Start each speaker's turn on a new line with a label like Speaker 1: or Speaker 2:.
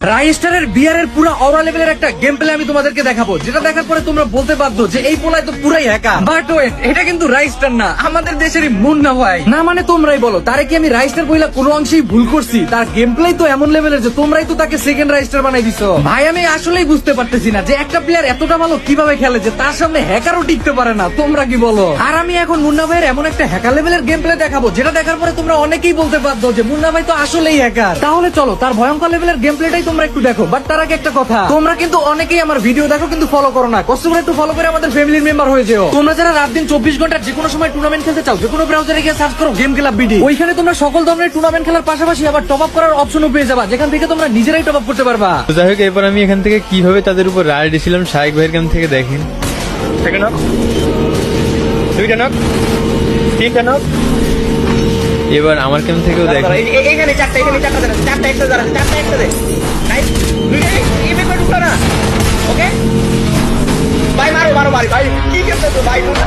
Speaker 1: রাইস্টারের বিয়ারের পুরো অরা লেভেলের একটা গেম প্লে আমি তোমাদেরকে দেখাবো, যেটা দেখার পরে তোমরা বলতে বাধ্য যে এই পোলায় তো পুরাই হ্যাকার। বাট ওয়েট, এটা কিন্তু রাইস্টার না, আমাদের দেশেরই মুন্না ভাই। না মানে তোমরাই বলো, তারে কি আমি রাইস্টার বইলা কোনো অংশেই ভুল করছি? তার গেম প্লে তো এমন লেভেলের যে তোমরাই তো তাকে সেকেন্ড রাইস্টার বানাই দিছো। ভাই আমি আসলেই বুঝতে পারতেছি না যে একটা প্লেয়ার এতটা ভালো কিভাবে খেলে যে তার সামনে হ্যাকারও টিকতে পারে না। তোমরা কি বলো? আর আমি এখন মুন্না ভাইয়ের এমন একটা হ্যাকার লেভেলের গেম প্লে দেখাবো, যেটা দেখার পরে তোমরা অনেকেই বলতে বাধ্য যে মুন্না ভাই তো আসলেই হ্যাকার। তাহলে চলো তার ভয়ঙ্কর লেভেলের গেম প্লেটাই তোমরা একটু দেখো। বাট তার আগে একটা কথা, তোমরা কিন্তু অনেকেই আমার ভিডিও দেখো কিন্তু ফলো করো না। কষ্ট করে একটু ফলো করে আমাদের ফ্যামিলির মেম্বার হয়ে যেও। তোমরা যারা রাত দিন 24 ঘন্টা যে কোনো সময় টুর্নামেন্ট খেলতে চাও, যে কোনো ব্রাউজারে গিয়ে সার্চ করো গেম ক্লাব বিডি। ওইখানে তোমরা সকল ধরনের টুর্নামেন্ট খেলার পাশাপাশি আবার টপ আপ করার অপশনও পেয়ে যাবা, যেখান থেকে তোমরা নিজেরাই টপ আপ করতে পারবা।
Speaker 2: তো যাই হোক, এরপর আমি এখান থেকে কিভাবে তাদের উপর রায় দিয়েছিলাম শাইক ভাইয়ের কাছ থেকে দেখেন।
Speaker 3: একটা নক, দুইটা নক, তিনটা নক।
Speaker 2: এবার আমার কেমন থেকেও দেখেন।
Speaker 3: এখানে চারটা, এখানে চারটা দেন, চারটা একটা দাঁড়ান, চারটা একটা দেন। নাইস, দুইটা এই পেপার ঢুকলো না। ওকে ভাই, মারো মারো মারি ভাই, কি করতেছো ভাই তোমরা?